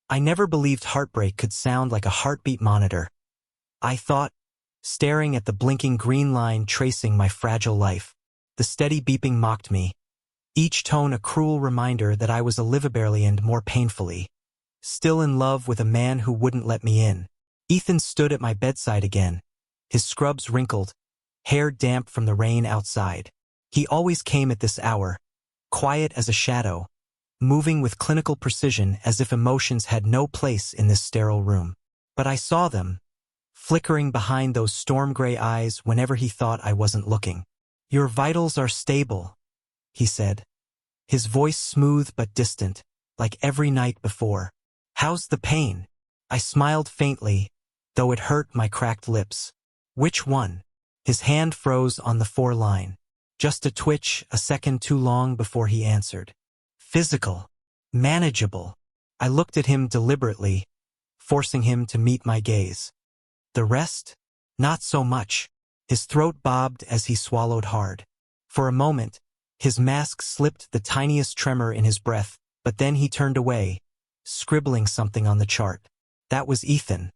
I never believed heartbreak could sound like a heartbeat monitor. I thought, staring at the blinking green line tracing my fragile life. The steady beeping mocked me, each tone a cruel reminder that I was a livebarely and more painfully, still in love with a man who wouldn't let me in. Ethan stood at my bedside again, his scrubs wrinkled, hair damp from the rain outside. He always came at this hour, quiet as a shadow, moving with clinical precision as if emotions had no place in this sterile room. But I saw them, flickering behind those storm-gray eyes whenever he thought I wasn't looking. "Your vitals are stable," he said, his voice smooth but distant, like every night before. "How's the pain?" I smiled faintly, though it hurt my cracked lips. "Which one?" His hand froze on the 4 line. Just a twitch, a second too long before he answered. "Physical. Manageable." I looked at him deliberately, forcing him to meet my gaze. "The rest? Not so much." His throat bobbed as he swallowed hard. For a moment, his mask slipped the tiniest tremor in his breath, but then he turned away, scribbling something on the chart. That was Ethan.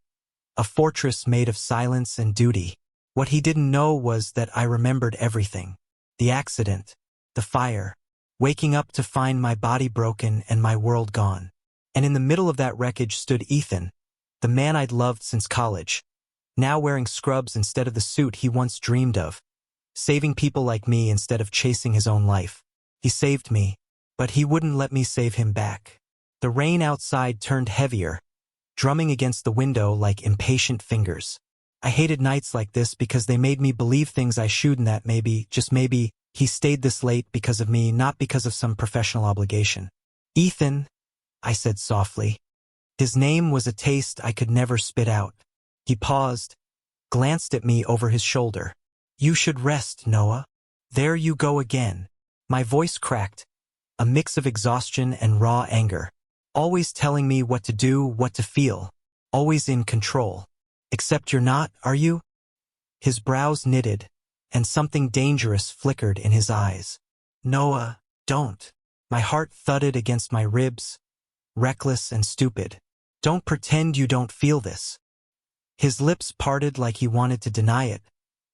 A fortress made of silence and duty. What he didn't know was that I remembered everything. The accident, the fire, waking up to find my body broken and my world gone. And in the middle of that wreckage stood Ethan, the man I'd loved since college, now wearing scrubs instead of the suit he once dreamed of, saving people like me instead of chasing his own life. He saved me, but he wouldn't let me save him back. The rain outside turned heavier, drumming against the window like impatient fingers. I hated nights like this because they made me believe things I shouldn't, that maybe, just maybe, he stayed this late because of me, not because of some professional obligation. "Ethan," I said softly. His name was a taste I could never spit out. He paused, glanced at me over his shoulder. "You should rest, Noah. There you go again." My voice cracked, a mix of exhaustion and raw anger. Always telling me what to do, what to feel. Always in control. "Except you're not, are you?" His brows knitted, and something dangerous flickered in his eyes. "Noah, don't." My heart thudded against my ribs, reckless and stupid. "Don't pretend you don't feel this." His lips parted like he wanted to deny it,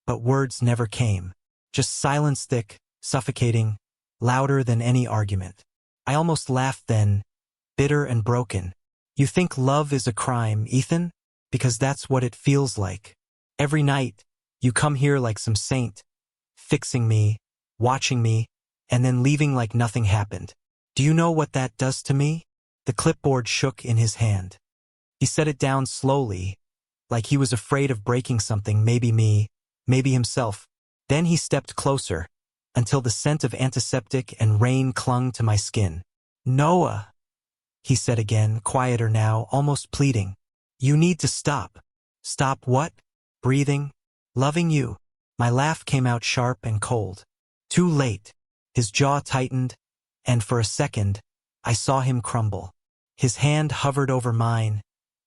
but words never came. Just silence, thick, suffocating, louder than any argument. I almost laughed then, bitter and broken. "You think love is a crime, Ethan? Because that's what it feels like. Every night, you come here like some saint, fixing me, watching me, and then leaving like nothing happened. Do you know what that does to me?" The clipboard shook in his hand. He set it down slowly, like he was afraid of breaking something, maybe me, maybe himself. Then he stepped closer, until the scent of antiseptic and rain clung to my skin. "Noah," he said again, quieter now, almost pleading. "You need to stop." "Stop what?" "Breathing. Loving you." My laugh came out sharp and cold. Too late. His jaw tightened, and for a second, I saw him crumble. His hand hovered over mine,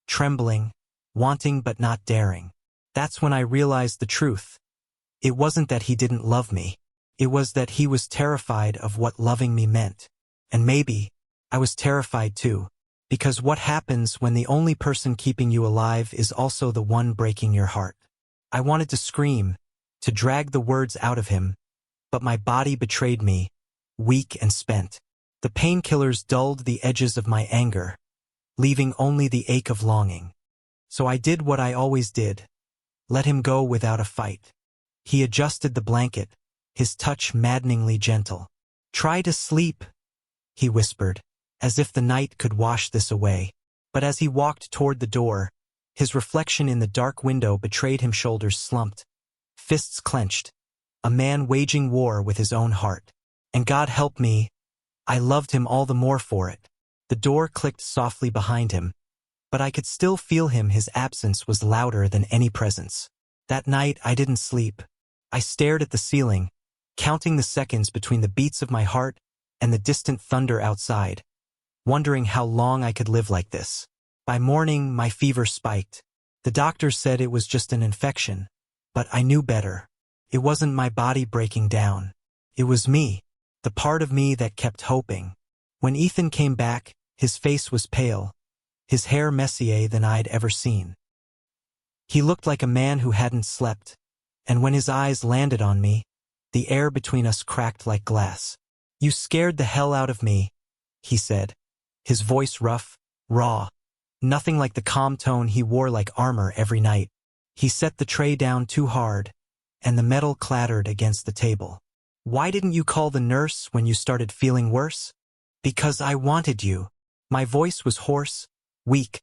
trembling, wanting but not daring. That's when I realized the truth. It wasn't that he didn't love me. It was that he was terrified of what loving me meant. And maybe I was terrified too. Because what happens when the only person keeping you alive is also the one breaking your heart? I wanted to scream, to drag the words out of him, but my body betrayed me, weak and spent. The painkillers dulled the edges of my anger, leaving only the ache of longing. So I did what I always did, let him go without a fight. He adjusted the blanket, his touch maddeningly gentle. "Try to sleep," he whispered, as if the night could wash this away. But as he walked toward the door, his reflection in the dark window betrayed him, shoulders slumped, fists clenched, a man waging war with his own heart. And God help me, I loved him all the more for it. The door clicked softly behind him, but I could still feel him. His absence was louder than any presence. That night I didn't sleep. I stared at the ceiling, counting the seconds between the beats of my heart and the distant thunder outside, wondering how long I could live like this. By morning, my fever spiked. The doctor said it was just an infection, but I knew better. It wasn't my body breaking down. It was me, the part of me that kept hoping. When Ethan came back, his face was pale, his hair messier than I'd ever seen. He looked like a man who hadn't slept, and when his eyes landed on me, the air between us cracked like glass. "You scared the hell out of me," he said, his voice rough, raw, nothing like the calm tone he wore like armor every night. He set the tray down too hard, and the metal clattered against the table. "Why didn't you call the nurse when you started feeling worse?" "Because I wanted you." My voice was hoarse, weak,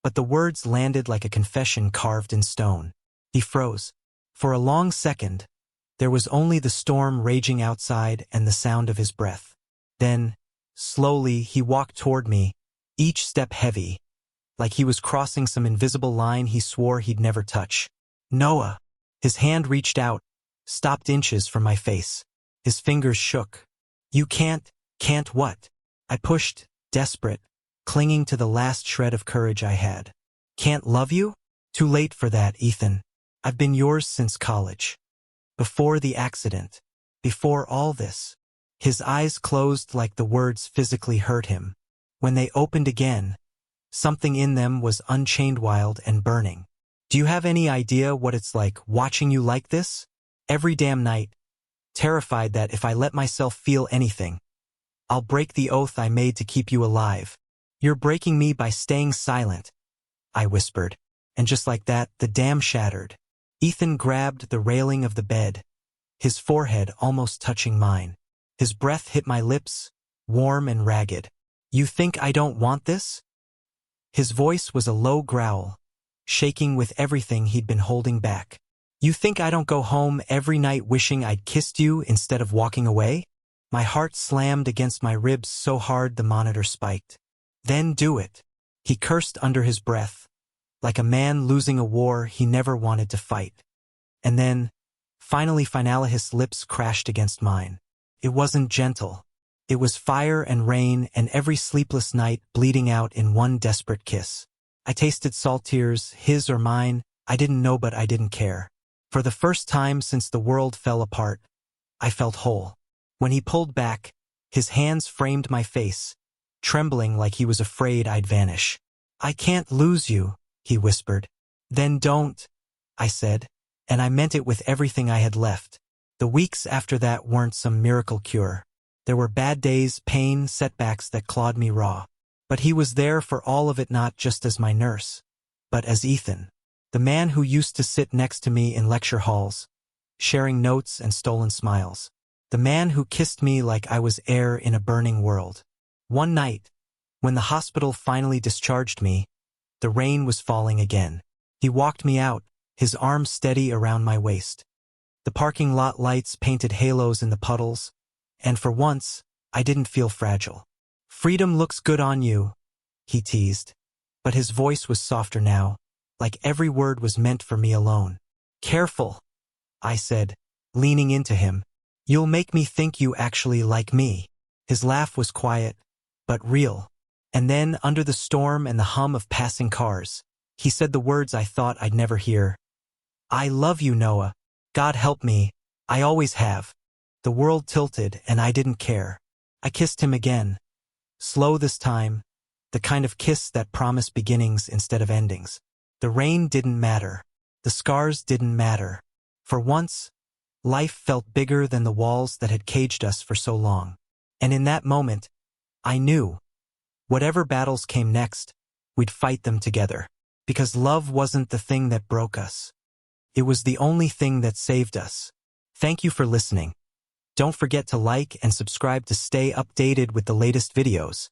but the words landed like a confession carved in stone. He froze. For a long second, there was only the storm raging outside and the sound of his breath. Then, slowly, he walked toward me, each step heavy, like he was crossing some invisible line he swore he'd never touch. "Noah." His hand reached out, stopped inches from my face. His fingers shook. "You can't what?" I pushed, desperate, clinging to the last shred of courage I had. "Can't love you?" "Too late for that, Ethan. I've been yours since college. Before the accident. Before all this." His eyes closed like the words physically hurt him. When they opened again, something in them was unchained, wild and burning. "Do you have any idea what it's like watching you like this? Every damn night, terrified that if I let myself feel anything, I'll break the oath I made to keep you alive. You're breaking me by staying silent," I whispered. And just like that, the dam shattered. Ethan grabbed the railing of the bed, his forehead almost touching mine. His breath hit my lips, warm and ragged. "You think I don't want this?" His voice was a low growl, shaking with everything he'd been holding back. "You think I don't go home every night wishing I'd kissed you instead of walking away?" My heart slammed against my ribs so hard the monitor spiked. "Then do it." He cursed under his breath, like a man losing a war he never wanted to fight. And then, finally his lips crashed against mine. It wasn't gentle. It was fire and rain and every sleepless night bleeding out in one desperate kiss. I tasted salt tears, his or mine, I didn't know, but I didn't care. For the first time since the world fell apart, I felt whole. When he pulled back, his hands framed my face, trembling like he was afraid I'd vanish. "I can't lose you," he whispered. "Then don't," I said, and I meant it with everything I had left. The weeks after that weren't some miracle cure. There were bad days, pain, setbacks that clawed me raw. But he was there for all of it, not just as my nurse, but as Ethan, the man who used to sit next to me in lecture halls, sharing notes and stolen smiles. The man who kissed me like I was air in a burning world. One night, when the hospital finally discharged me, the rain was falling again. He walked me out, his arms steady around my waist. The parking lot lights painted halos in the puddles, and for once, I didn't feel fragile. "Freedom looks good on you," he teased, but his voice was softer now, like every word was meant for me alone. "Careful," I said, leaning into him. "You'll make me think you actually like me." His laugh was quiet, but real. And then, under the storm and the hum of passing cars, he said the words I thought I'd never hear. "I love you, Noah. God help me, I always have." The world tilted, and I didn't care. I kissed him again. Slow this time, the kind of kiss that promised beginnings instead of endings. The rain didn't matter. The scars didn't matter. For once, life felt bigger than the walls that had caged us for so long. And in that moment, I knew, whatever battles came next, we'd fight them together. Because love wasn't the thing that broke us. It was the only thing that saved us. Thank you for listening. Don't forget to like and subscribe to stay updated with the latest videos.